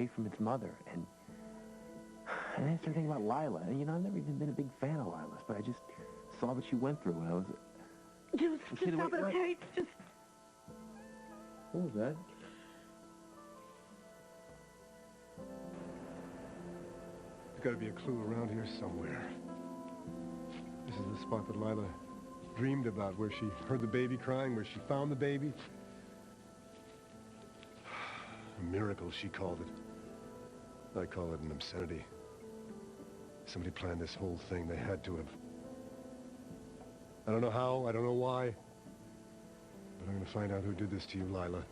away from its mother. And then I started thinking about Lila. And, you know, I've never even been a big fan of Lila's, but I just saw what she went through when I was... Just stop it, okay? Just... What was that? There's got to be a clue around here somewhere. This is the spot that Lila dreamed about, where she heard the baby crying, where she found the baby. A miracle, she called it. I call it an obscenity. Somebody planned this whole thing. They had to have. I don't know how, I don't know why, but I'm going to find out who did this to you, Lila.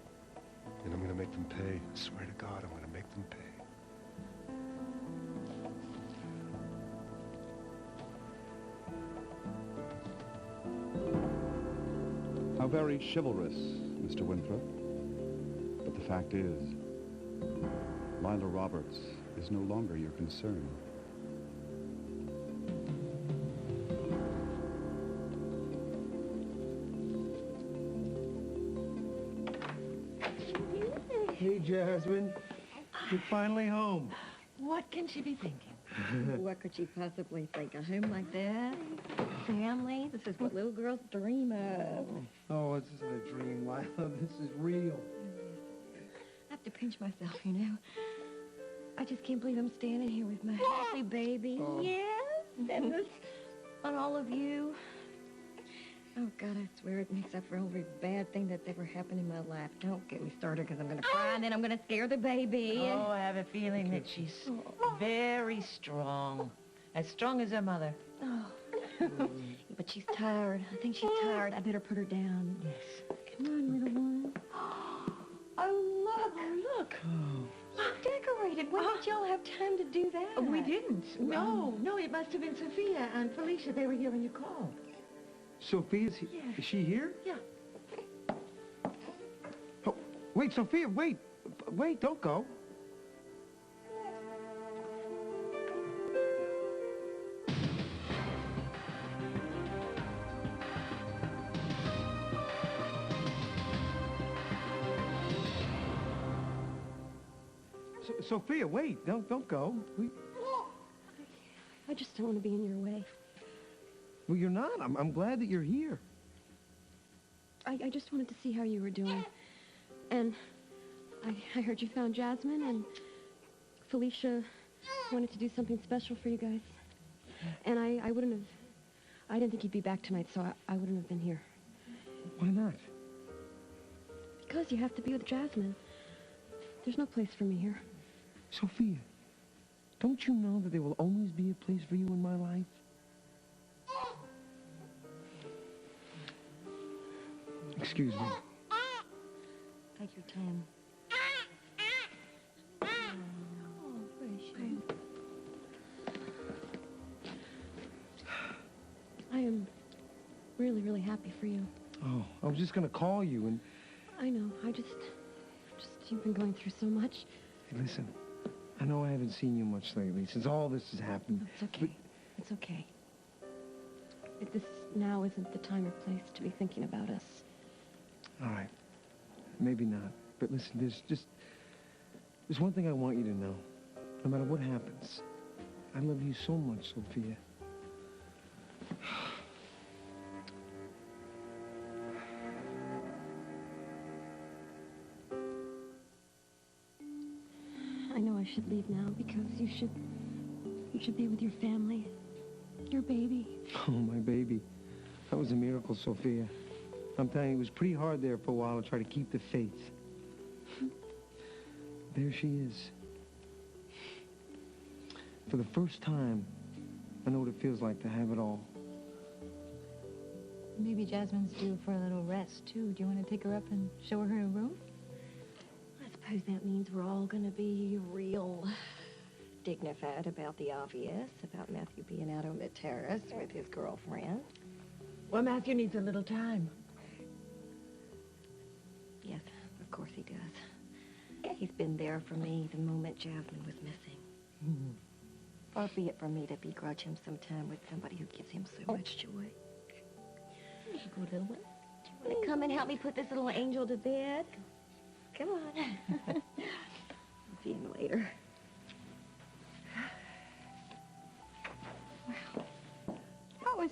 And I'm going to make them pay. I swear to God, I'm going to make them pay. How very chivalrous, Mr. Winthrop. But the fact is, Lila Roberts is no longer your concern. Hey, Jasmine. You're finally home. What can she be thinking? What could she possibly think? A home like that? Family? This is what little girls dream of. Oh, this isn't a dream, Lila. This is real. I have to pinch myself, you know. I just can't believe I'm standing here with my happy baby. Oh. Yes, and this on all of you. Oh, God, I swear it makes up for every bad thing that's ever happened in my life. Don't get me started, because I'm going to cry, and then I'm going to scare the baby. Oh, I have a feeling that she's very strong. As strong as her mother. Oh. But she's tired. I think she's tired. I better put her down. Yes. Come on, little one. Oh, look. Oh, look. She's decorated. When did y'all have time to do that? Oh, we didn't. No, it must have been Sophia and Felicia. They were here when you called. Sophia's here? Yeah. Is she here? Yeah. Oh, wait, Sophia, wait. Wait, don't go. Sophia, wait. Don't go. I just don't want to be in your way. Well, you're not. I'm glad that you're here. I just wanted to see how you were doing. And I heard you found Jasmine, and Felicia wanted to do something special for you guys. And I wouldn't have... I didn't think you'd be back tonight, so I wouldn't have been here. Why not? Because you have to be with Jasmine. There's no place for me here. Sophia, don't you know that there will always be a place for you in my life? Excuse me. Take your time. I am really, really happy for you. Oh, I was just gonna call you and... I know. You've been going through so much. Hey, listen, I know I haven't seen you much lately since all this has happened. No, it's okay. It's okay. This now isn't the time or place to be thinking about us. All right. Maybe not. But listen, there's one thing I want you to know. No matter what happens, I love you so much, Sophia. I know I should leave now because you should be with your family, your baby. Oh, my baby. That was a miracle, Sophia. I'm telling you, it was pretty hard there for a while to try to keep the faith. There she is. For the first time, I know what it feels like to have it all. Maybe Jasmine's due for a little rest, too. Do you want to take her up and show her room? I suppose that means we're all going to be real dignified about the obvious, about Matthew being out on the terrace with his girlfriend. Well, Matthew needs a little time. Yes, of course he does. He's been there for me the moment Jasmine was missing. Far be it from me to begrudge him some time with somebody who gives him so much joy. Here you go, little one. Do you want to come and help me put this little angel to bed? Come on. See him later.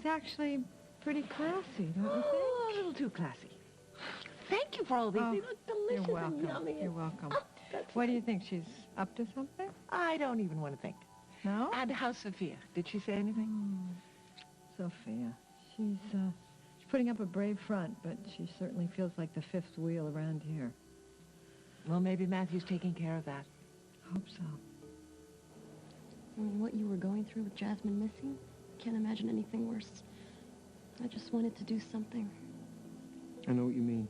actually pretty classy, don't you think? Oh, a little too classy. Thank you for all these. Oh, They look delicious You're welcome. and yummy. You're welcome. Oh, that's What do you think? She's up to something? I don't even want to think. No? And how's Sophia? Did she say anything? Sophia. She's putting up a brave front, but she certainly feels like the fifth wheel around here. Well, maybe Matthew's taking care of that. Hope so. I mean, what you were going through with Jasmine missing, can't imagine anything worse. I just wanted to do something. I know what you mean.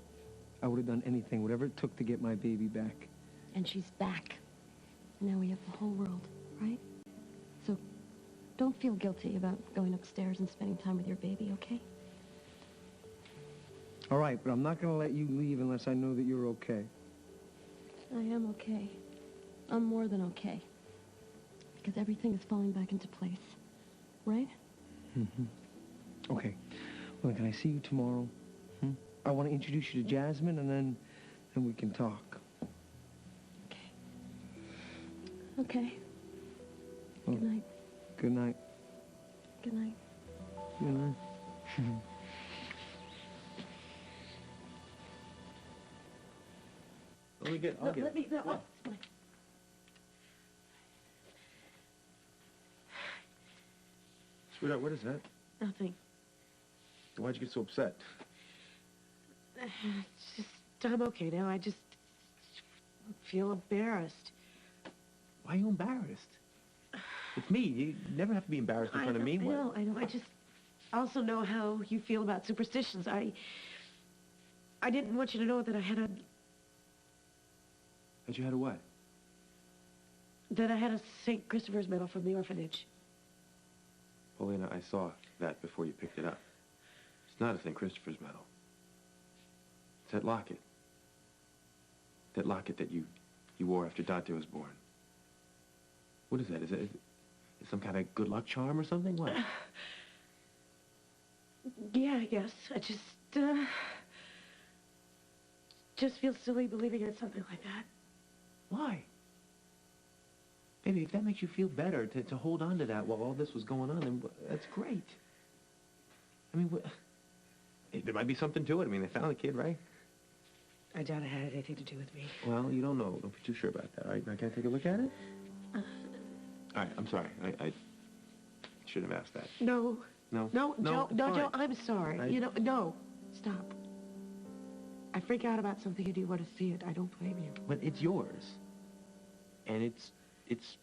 I would have done anything, whatever it took to get my baby back. And she's back. Now we have the whole world, right? So don't feel guilty about going upstairs and spending time with your baby, okay? All right, but I'm not going to let you leave unless I know that you're okay. I am okay. I'm more than okay. Because everything is falling back into place, right? Mm-hmm. Okay. Well, can I see you tomorrow? I want to introduce you to Jasmine, and then we can talk. Okay. Okay. Well, Good night. Good night. Good night. Good night. I'll get No, it. let me... No, oh, it's fine. Sweetheart, what is that? Nothing. Why'd you get so upset? It's just... I'm okay now. I just feel embarrassed. Why are you embarrassed? It's me. You never have to be embarrassed in front of me. I know. I just also know how you feel about superstitions. I didn't want you to know that I had a... That you had a what? That I had a St. Christopher's medal from the orphanage. Paulina, I saw that before you picked it up. It's not a St. Christopher's medal. It's that locket. That locket that you wore after Dante was born. What is that? Is it some kind of good luck charm or something? What? Yeah, I guess. I just feel silly believing in something like that. Why? Baby, if that makes you feel better to hold on to that while all this was going on, then that's great. I mean, there might be something to it. I mean, they found the kid, right? I doubt it had anything to do with me. Well, you don't know. Don't be too sure about that, all right? Now, can I take a look at it? All right, I'm sorry. I should have asked that. No. No? No, Joe, it's no, fine. Joe, I'm sorry. You know, no. Stop. I freak out about something and you want to see it. I don't blame you. But it's yours. And it's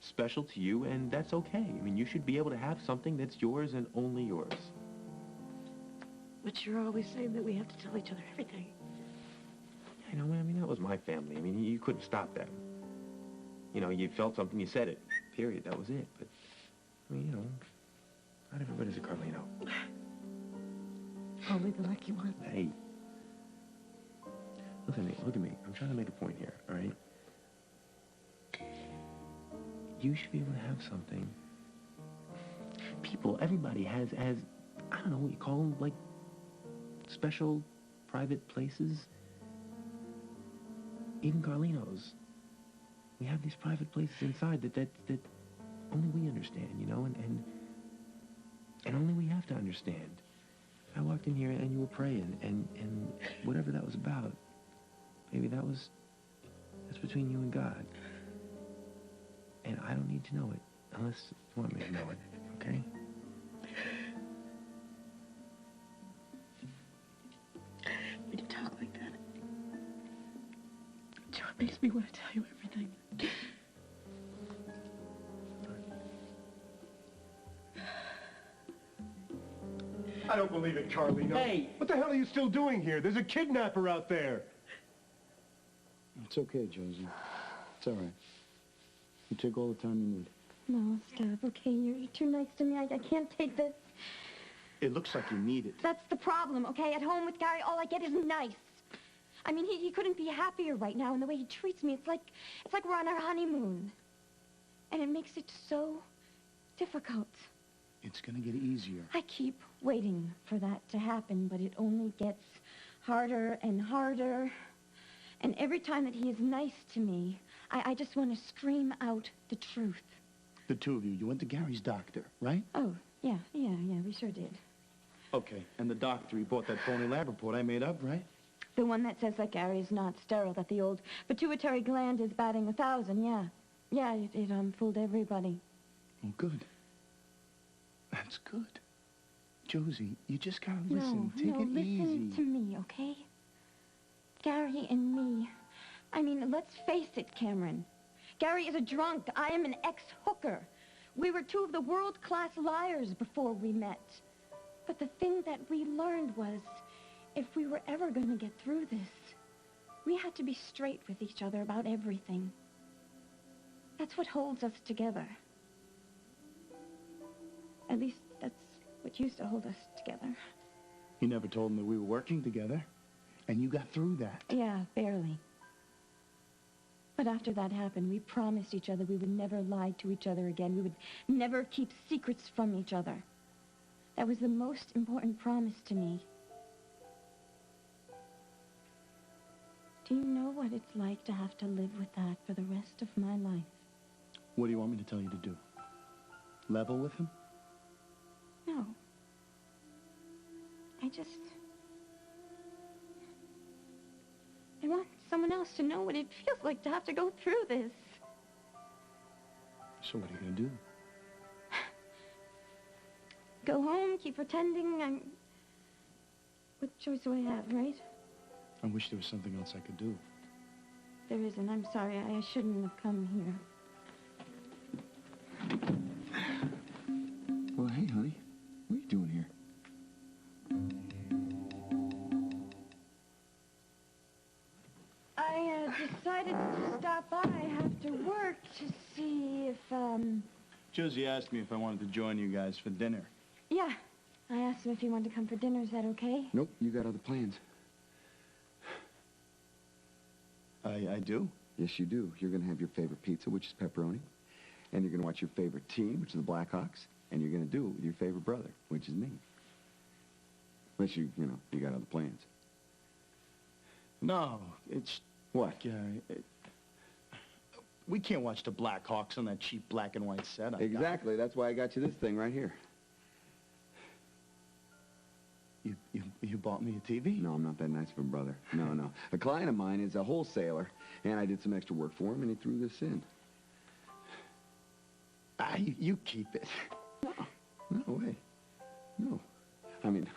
special to you, and that's okay. I mean, you should be able to have something that's yours and only yours. But you're always saying that we have to tell each other everything. You know, I mean, that was my family. I mean, you couldn't stop that. You know, you felt something, you said it. Period. That was it. But, I mean, you know, not everybody's a Carlino. Only the lucky ones. Hey. Listen to me. Look at me. I'm trying to make a point here, all right? You should be able to have something. People, everybody has, I don't know what you call them, like, special private places. Even Carlinos. We have these private places inside that only we understand, you know, and only we have to understand. I walked in here and you were praying, and whatever that was about, baby, that's between you and God. And I don't need to know it, unless you want me to know it, okay? When you talk like that, Joe, it makes me want to tell you everything. I don't believe it, Carlino. Hey! What the hell are you still doing here? There's a kidnapper out there. It's okay, Josie. It's all right. You take all the time you need. No, stop, okay? You're too nice to me. I can't take this. It looks like you need it. That's the problem, okay? At home with Gary, all I get is nice. I mean, he couldn't be happier right now, and the way he treats me, it's like we're on our honeymoon. And it makes it so difficult. It's gonna get easier. I keep waiting for that to happen, but it only gets harder and harder. And every time that he is nice to me, I just want to scream out the truth. The two of you went to Gary's doctor, right? Oh, yeah, we sure did. Okay, and the doctor, he bought that phony lab report I made up, right? The one that says that Gary's not sterile, that the old pituitary gland is batting 1,000, yeah. Yeah, it fooled everybody. Oh, good. That's good. Josie, you just gotta listen. Take it easy. Listen to me, okay? Gary and me. I mean, let's face it, Cameron. Gary is a drunk. I am an ex-hooker. We were two of the world-class liars before we met. But the thing that we learned was, if we were ever going to get through this, we had to be straight with each other about everything. That's what holds us together. At least that's what used to hold us together. You never told him that we were working together, and you got through that. Yeah, barely. But after that happened, we promised each other we would never lie to each other again. We would never keep secrets from each other. That was the most important promise to me. Do you know what it's like to have to live with that for the rest of my life? What do you want me to tell you to do? Level with him? No. I want someone else to know what it feels like to have to go through this. So what are you gonna do? Go home, keep pretending What choice do I have, right? I wish there was something else I could do. There isn't. I'm sorry. I shouldn't have come here. Well, hey, honey. What are you doing here? I decided to stop by after work to see if, Josie asked me if I wanted to join you guys for dinner. Yeah. I asked him if he wanted to come for dinner. Is that okay? Nope, you got other plans. I do? Yes, you do. You're going to have your favorite pizza, which is pepperoni. And you're going to watch your favorite team, which is the Blackhawks. And you're going to do it with your favorite brother, which is me. Unless you got other plans. No, it's... What? Gary, we can't watch the Blackhawks on that cheap black and white set. Exactly. That's why I got you this thing right here. You bought me a TV? No, I'm not that nice of a brother. No. A client of mine is a wholesaler, and I did some extra work for him, and he threw this in. You keep it. No way. No. I mean,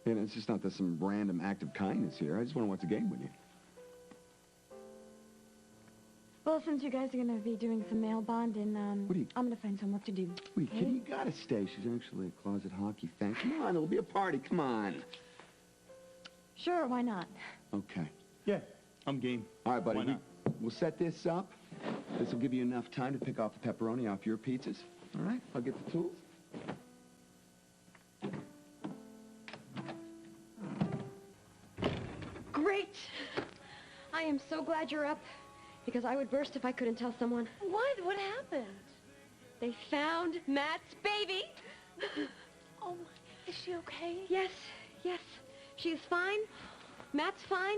and it's just not that some random act of kindness here. I just want to watch the game with you. Well, since you guys are going to be doing some mail bonding, I'm going to find some work to do. Wait, kid, you gotta stay. She's actually a closet hockey fan. Come on, it'll be a party. Come on. Sure, why not? Okay. Yeah, I'm game. All right, buddy. Why not? We'll set this up. This will give you enough time to pick off the pepperoni off your pizzas. All right? I'll get the tools. Great! I am so glad you're up, because I would burst if I couldn't tell someone. What? What happened? They found Matt's baby! Oh, my. Is she okay? Yes. She's fine. Matt's fine.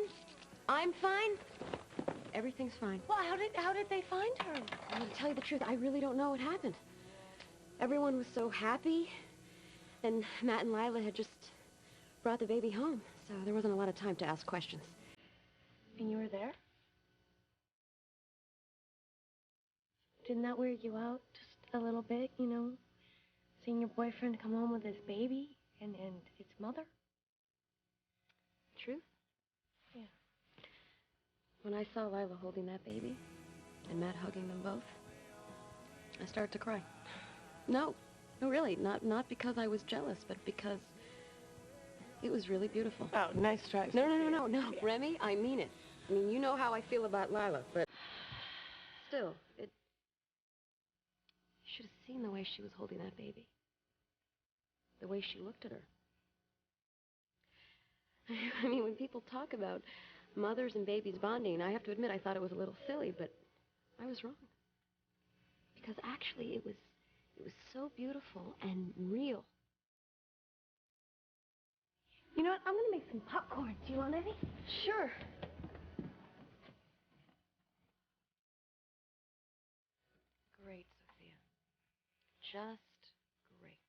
I'm fine. Everything's fine. Well, how did they find her? I'm going to tell you the truth. I really don't know what happened. Everyone was so happy. And Matt and Lila had just brought the baby home. So there wasn't a lot of time to ask questions. And you were there? Didn't that weird you out just a little bit, you know? Seeing your boyfriend come home with his baby and its mother? Truth? Yeah. When I saw Lila holding that baby and Matt hugging them both, I started to cry. No, really, not because I was jealous, but because it was really beautiful. Oh, nice try. No. Yeah. Remy, I mean it. I mean, you know how I feel about Lila, but still, you should have seen the way she was holding that baby. The way she looked at her. I mean, when people talk about mothers and babies bonding, I have to admit I thought it was a little silly, but I was wrong. Because actually it was so beautiful and real. You know what? I'm gonna make some popcorn. Do you want any? Sure. Great, Sophia. Just great.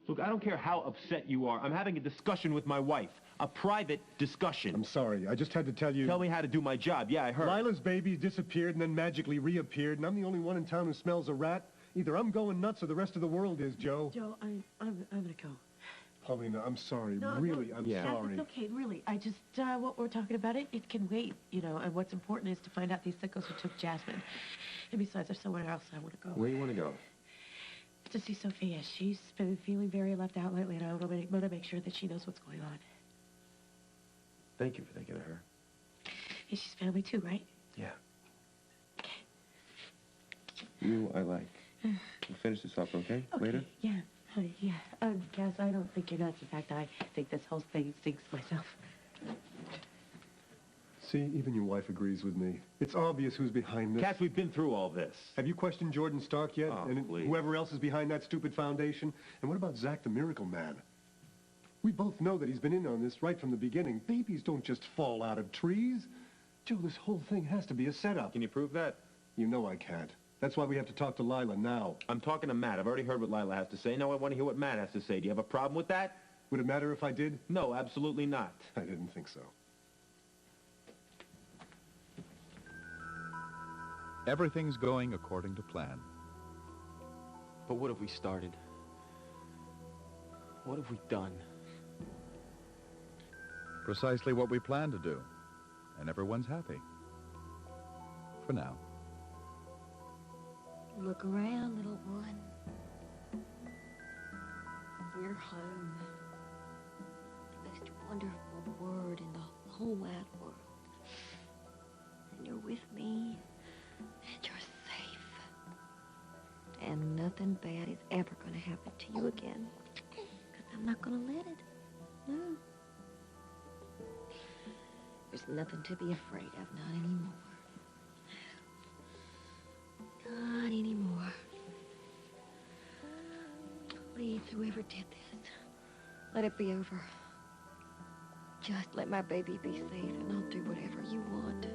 Look, I don't care how upset you are. I'm having a discussion with my wife. A private discussion. I'm sorry. I just had to tell you... Tell me how to do my job. Yeah, I heard. Lila's baby disappeared and then magically reappeared, and I'm the only one in town who smells a rat. Either I'm going nuts or the rest of the world is, Joe. Joe, I'm gonna go. Paulina, I'm sorry. No, really, no, I'm yeah. sorry. It's okay, really. I just, what we're talking about, it can wait, you know, and what's important is to find out these sickos who took Jasmine. And besides, there's somewhere else I want to go. Where you want to go? To see Sophia. She's been feeling very left out lately, and I want to make sure that she knows what's going on. Thank you for thinking of her. And she's family too, right? Yeah. Okay. You, I like. We'll finish this up, okay? Later? Yeah. Yeah. Cass, I don't think you're nuts. In fact, I think this whole thing stinks myself. See, even your wife agrees with me. It's obvious who's behind this. Cass, we've been through all this. Have you questioned Jordan Stark yet? Oh, and please. whoever else is behind that stupid foundation? And what about Zach the Miracle Man? We both know that he's been in on this right from the beginning. Babies don't just fall out of trees. Joe, this whole thing has to be a setup. Can you prove that? You know I can't. That's why we have to talk to Lila now. I'm talking to Matt. I've already heard what Lila has to say. Now I want to hear what Matt has to say. Do you have a problem with that? Would it matter if I did? No, absolutely not. I didn't think so. Everything's going according to plan. But what have we started? What have we done? Precisely what we planned to do. And everyone's happy. For now. Look around, little one. We're home. The most wonderful word in the whole wide world. And you're with me, and you're safe. And nothing bad is ever going to happen to you again. Because I'm not going to let it. No. There's nothing to be afraid of, not anymore. Not anymore. Please, whoever did this, let it be over. Just let my baby be safe, and I'll do whatever you want.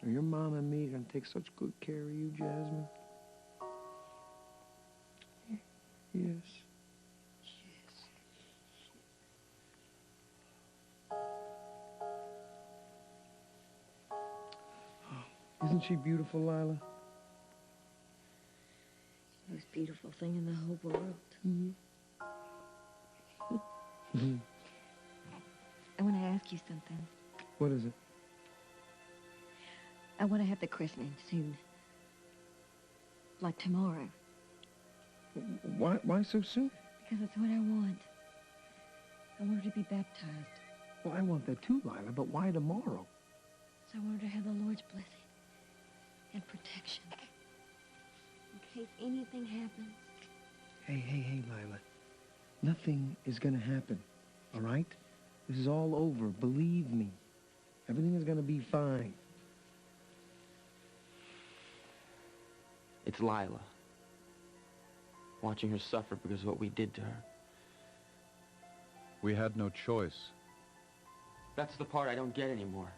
Your mom and me are going to take such good care of you, Jasmine. Yes. Oh, isn't she beautiful, Lila? The most beautiful thing in the whole world. Mm-hmm. I want to ask you something. What is it? I want to have the christening soon. Like tomorrow. Why so soon? Because it's what I want. I want her to be baptized. Well, I want that too, Lila, but why tomorrow? So I want her to have the Lord's blessing and protection. In case anything happens. Hey, Lila. Nothing is going to happen, all right? This is all over. Believe me. Everything is going to be fine. It's Lila. Watching her suffer because of what we did to her. We had no choice. That's the part I don't get anymore.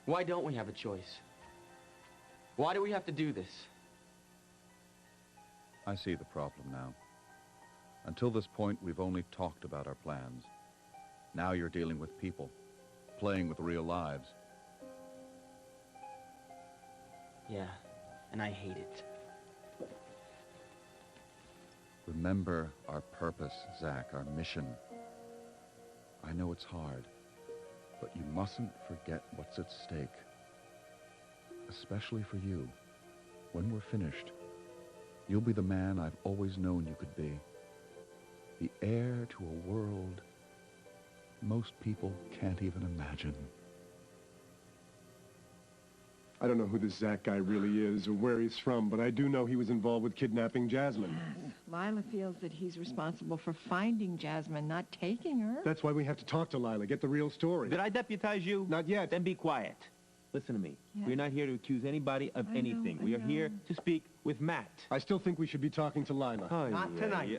Why don't we have a choice? Why do we have to do this? I see the problem now. Until this point, we've only talked about our plans. Now you're dealing with people, playing with real lives. Yeah, and I hate it. Remember our purpose, Zach, our mission. I know it's hard, but you mustn't forget what's at stake. Especially for you. When we're finished, you'll be the man I've always known you could be. The heir to a world most people can't even imagine. I don't know who this Zach guy really is or where he's from, but I do know he was involved with kidnapping Jasmine. Yes. Lila feels that he's responsible for finding Jasmine, not taking her. That's why we have to talk to Lila, get the real story. Did I deputize you? Not yet. Then be quiet. Listen to me. Yeah. We're not here to accuse anybody of anything. We are here to speak with Matt. I still think we should be talking to Lila. Oh, Not yeah, tonight. yeah.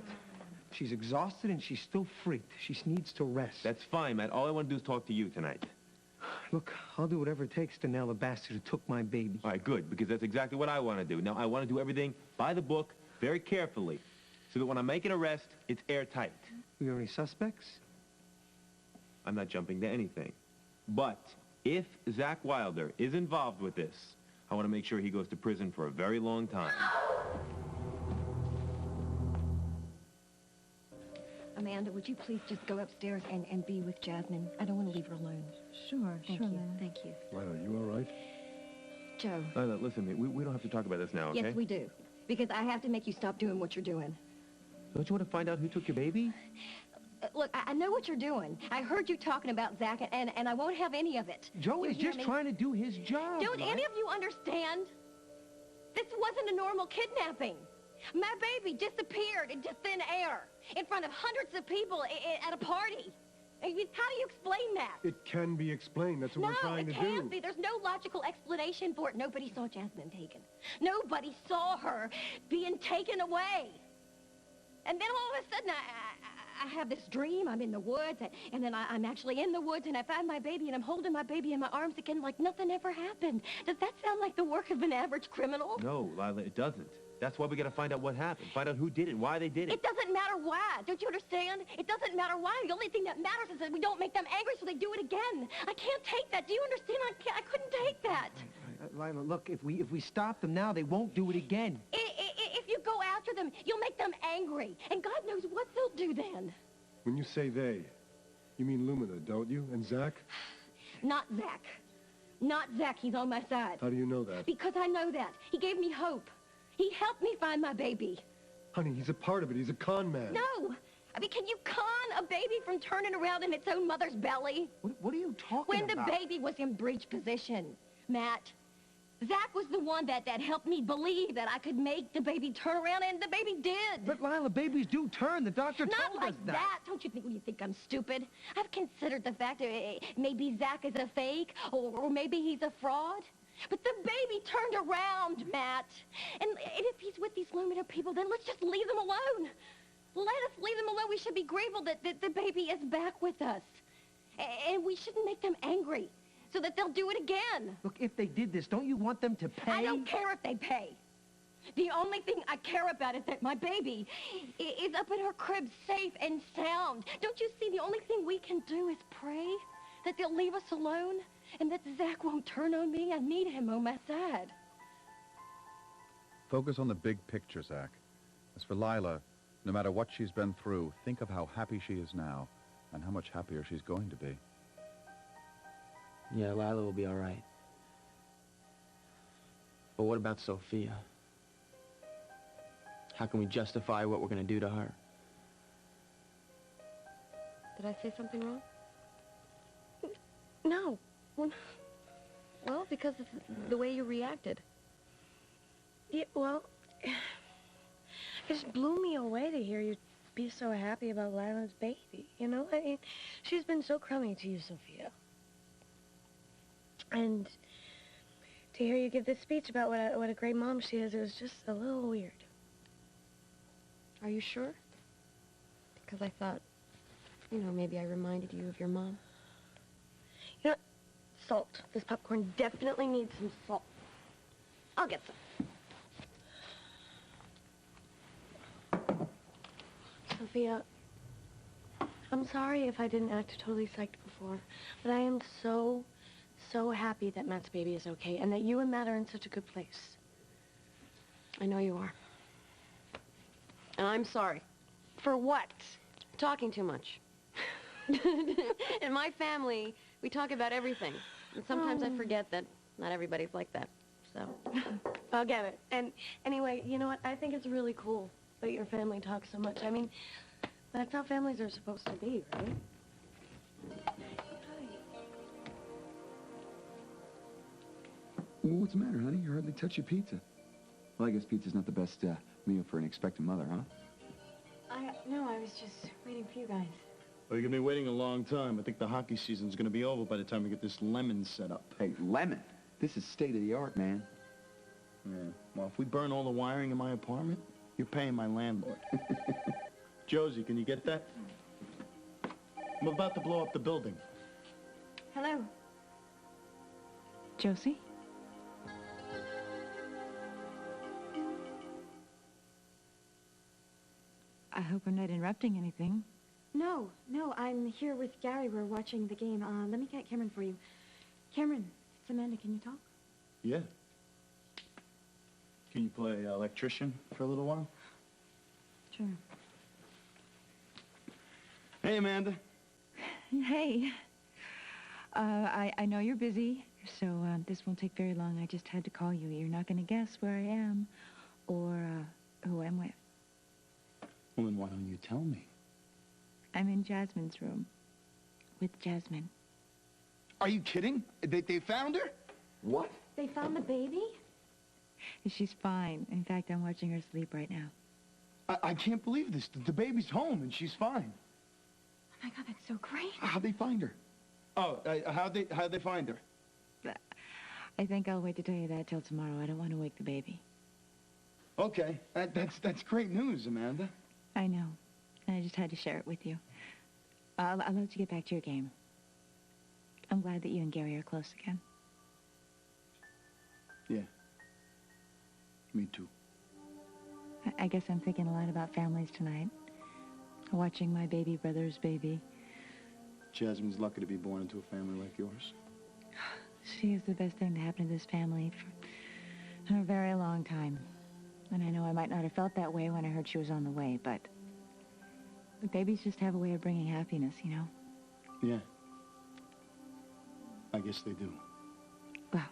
She's exhausted and she's still freaked. She needs to rest. That's fine, Matt. All I want to do is talk to you tonight. Look, I'll do whatever it takes to nail the bastard who took my baby. All right, good, because that's exactly what I want to do. Now, I want to do everything by the book, very carefully, so that when I make an arrest, it's airtight. You have any suspects? I'm not jumping to anything. But if Zach Wilder is involved with this, I want to make sure he goes to prison for a very long time. Amanda, would you please just go upstairs and be with Jasmine? I don't want to leave her alone. Sure, Thank sure, you. Lana. Thank you. Lila, you all right? Joe. Lila, listen, we don't have to talk about this now, okay? Yes, we do. Because I have to make you stop doing what you're doing. Don't you want to find out who took your baby? Look, I know what you're doing. I heard you talking about Zach, and I won't have any of it. Joe You is hear just me? trying to do his job. Don't any of you understand? This wasn't a normal kidnapping. My baby disappeared into thin air in front of hundreds of people at a party. I mean, how do you explain that? It can be explained. That's what we're trying to it do. can't be. There's no logical explanation for it. Nobody saw Jasmine taken. Nobody saw her being taken away. And then all of a sudden, I have this dream. I'm in the woods, and then I'm actually in the woods, and I find my baby, and I'm holding my baby in my arms again like nothing ever happened. Does that sound like the work of an average criminal? No, Lila, it doesn't. That's why we got to find out what happened. Find out who did it, why they did it. It doesn't matter why. Don't you understand? It doesn't matter why. The only thing that matters is that we don't make them angry so they do it again. I can't take that. Do you understand? I couldn't take that. Lila, look, if we stop them now, they won't do it again. If you go after them, you'll make them angry. And God knows what they'll do then. When you say they, you mean Lumina, don't you? And Zach? Not Zach. Not Zach. He's on my side. How do you know that? Because I know that. He gave me hope. He helped me find my baby. Honey, he's a part of it. He's a con man. No. I mean, can you con a baby from turning around in its own mother's belly? What are you talking about? When the baby was in breech position, Matt, Zach was the one that helped me believe that I could make the baby turn around, and the baby did. But, Lila, babies do turn. The doctor Not told like us that. that. Don't you think I'm stupid? I've considered the fact that maybe Zach is a fake, or maybe he's a fraud. But the baby turned around, Matt. And if he's with these Lumina people, then let's just leave them alone. Let us leave them alone. We should be grateful that the baby is back with us. And we shouldn't make them angry so that they'll do it again. Look, if they did this, don't you want them to pay? I don't care if they pay. The only thing I care about is that my baby is up in her crib safe and sound. Don't you see? The only thing we can do is pray that they'll leave us alone and that Zach won't turn on me. I need him on my side. Focus on the big picture, Zach. As for Lila, no matter what she's been through, think of how happy she is now and how much happier she's going to be. Yeah, Lila will be all right. But what about Sophia? How can we justify what we're going to do to her? Did I say something wrong? No. Well, because of the way you reacted. Yeah, well, it just blew me away to hear you be so happy about Lila's baby, you know? I mean, she's been so crummy to you, Sophia. And to hear you give this speech about what a great mom she is, it was just a little weird. Are you sure? Because I thought, you know, maybe I reminded you of your mom. You know, salt. This popcorn definitely needs some salt. I'll get some. Sophia, I'm sorry if I didn't act totally psyched before, but I am so happy that Matt's baby is okay and that you and Matt are in such a good place. I know you are. And I'm sorry. For what? Talking too much. In my family, we talk about everything. And sometimes I forget that not everybody's like that. So. I'll get it. And anyway, you know what? I think it's really cool that your family talks so much. I mean, that's how families are supposed to be, right? Well, what's the matter, honey? You hardly touch your pizza. Well, I guess pizza's not the best meal for an expectant mother, huh? No, I was just waiting for you guys. Well, you're going to be waiting a long time. I think the hockey season's going to be over by the time we get this lemon set up. Hey, lemon? This is state-of-the-art, man. Yeah. Well, if we burn all the wiring in my apartment, you're paying my landlord. Josie, can you get that? I'm about to blow up the building. Hello. Josie? I hope I'm not interrupting anything. No, I'm here with Gary. We're watching the game. Let me get Cameron for you. Cameron, it's Amanda. Can you talk? Yeah. Can you play electrician for a little while? Sure. Hey, Amanda. Hey. I know you're busy, so this won't take very long. I just had to call you. You're not going to guess where I am or who I'm with. Well, then why don't you tell me? I'm in Jasmine's room with Jasmine. Are you kidding? They found her? What? They found the baby? She's fine. In fact, I'm watching her sleep right now. I can't believe this. The baby's home and she's fine. Oh my God, that's so great. How'd they find her? Oh, how'd they find her? I think I'll wait to tell you that till tomorrow. I don't want to wake the baby. Okay, that's great news, Amanda. I know. I just had to share it with you. I'll let you get back to your game. I'm glad that you and Gary are close again. Yeah. Me too. I guess I'm thinking a lot about families tonight. Watching my baby brother's baby. Jasmine's lucky to be born into a family like yours. She is the best thing to happen to this family for a very long time. And I know I might not have felt that way when I heard she was on the way, but babies just have a way of bringing happiness, you know? Yeah. I guess they do. Well,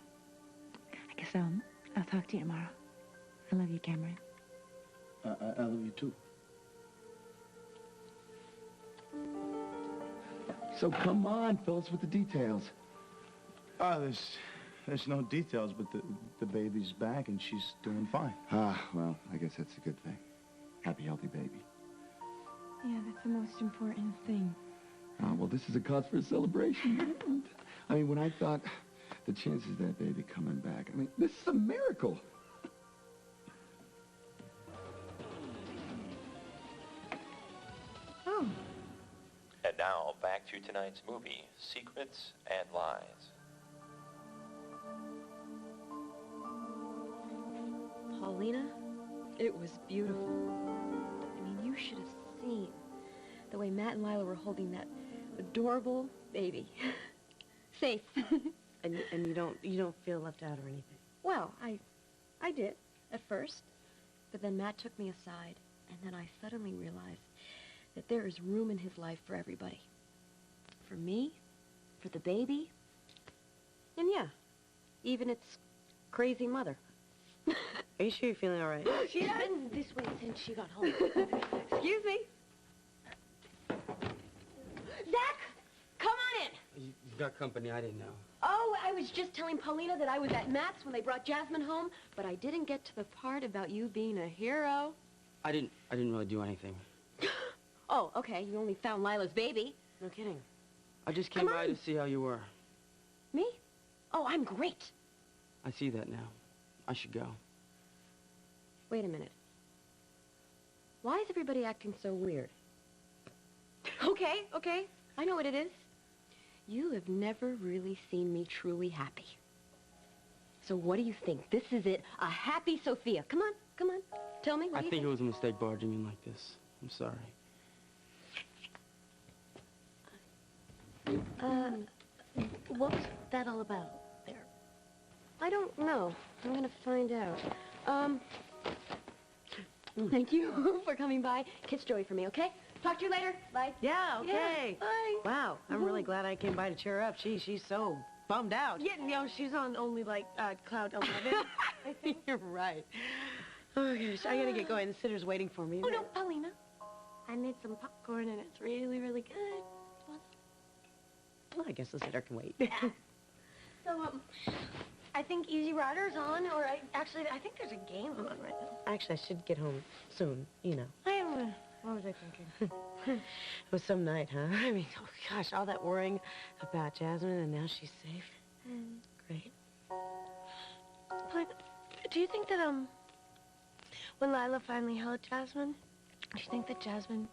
I guess I'll talk to you tomorrow. I love you, Cameron. I love you too. So come on, fill us with the details. There's no details, but the baby's back and she's doing fine. Ah, well, I guess that's a good thing. Happy, healthy baby. Yeah, that's the most important thing. Ah, well, this is a cause for a celebration. I mean, when I thought the chances of that baby coming back, I mean, this is a miracle. Oh. And now, back to tonight's movie, Secrets and Lies. Paulina, it was beautiful. I mean, you should have seen the way Matt and Lila were holding that adorable baby. Safe. And you don't feel left out or anything? Well, I did at first, but then Matt took me aside, and then I suddenly realized that there is room in his life for everybody. For me, for the baby, and yeah, even its crazy mother. Are you sure you're feeling all right? She's been this way since she got home. Excuse me. Zach, come on in. You've got company I didn't know. Oh, I was just telling Paulina that I was at Matt's when they brought Jasmine home, but I didn't get to the part about you being a hero. I didn't really do anything. Oh, okay, you only found Lila's baby. No kidding. I just came by to see how you were. Me? Oh, I'm great. I see that now. I should go. Wait a minute. Why is everybody acting so weird? Okay, I know what it is. You have never really seen me truly happy. So what do you think? This is it, a happy Sophia. Come on. Tell me, what do you think? I think it was a mistake barging in like this. I'm sorry. What's that all about there? I don't know. I'm gonna find out. Thank you for coming by. Kiss Joey for me, okay? Talk to you later. Bye. Yeah, okay. Yeah, bye. Wow, I'm really glad I came by to cheer her up. She's so bummed out. Yeah, she's on only, like, cloud 11. I think you're right. Oh, gosh, I gotta get going. The sitter's waiting for me. Oh, no, Paulina. I made some popcorn, and it's really, really good. Well, I guess the sitter can wait. So, I think Easy Rider's on, or I think there's a game on right now. Actually, I should get home soon, you know. What was I thinking? It was some night, huh? I mean, oh gosh, all that worrying about Jasmine, and now she's safe. Great. But do you think that, when Lila finally held Jasmine, do you think that Jasmine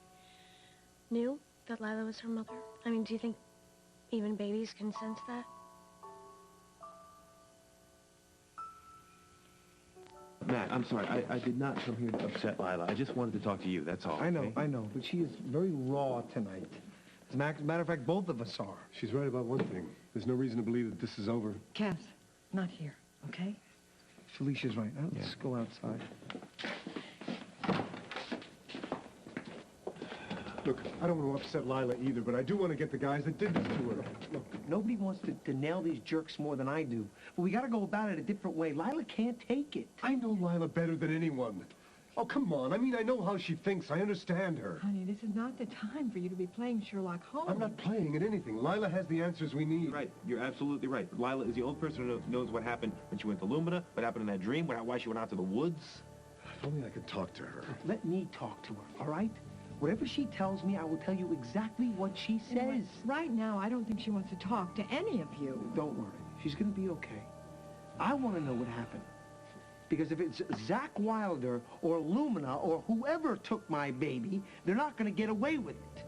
knew that Lila was her mother? I mean, do you think even babies can sense that? Matt, I'm sorry. I did not come here to upset Lila. I just wanted to talk to you, that's all. I know, okay? I know, but she is very raw tonight. As a matter of fact, both of us are. She's right about one thing. There's no reason to believe that this is over. Cass, not here, okay? Felicia's right. Now, let's go outside. Look, I don't want to upset Lila either, but I do want to get the guys that did this to her. Look, nobody wants to nail these jerks more than I do. But we got to go about it a different way. Lila can't take it. I know Lila better than anyone. Oh, come on. I mean, I know how she thinks. I understand her. Honey, this is not the time for you to be playing Sherlock Holmes. I'm not playing at anything. Lila has the answers we need. You're right. You're absolutely right. Lila is the only person who knows what happened when she went to Lumina, what happened in that dream, why she went out to the woods. If only I could talk to her. Let me talk to her, all right? Whatever she tells me, I will tell you exactly what she says. You know what? Right now, I don't think she wants to talk to any of you. Don't worry. She's going to be okay. I want to know what happened. Because if it's Zach Wilder or Lumina or whoever took my baby, they're not going to get away with it.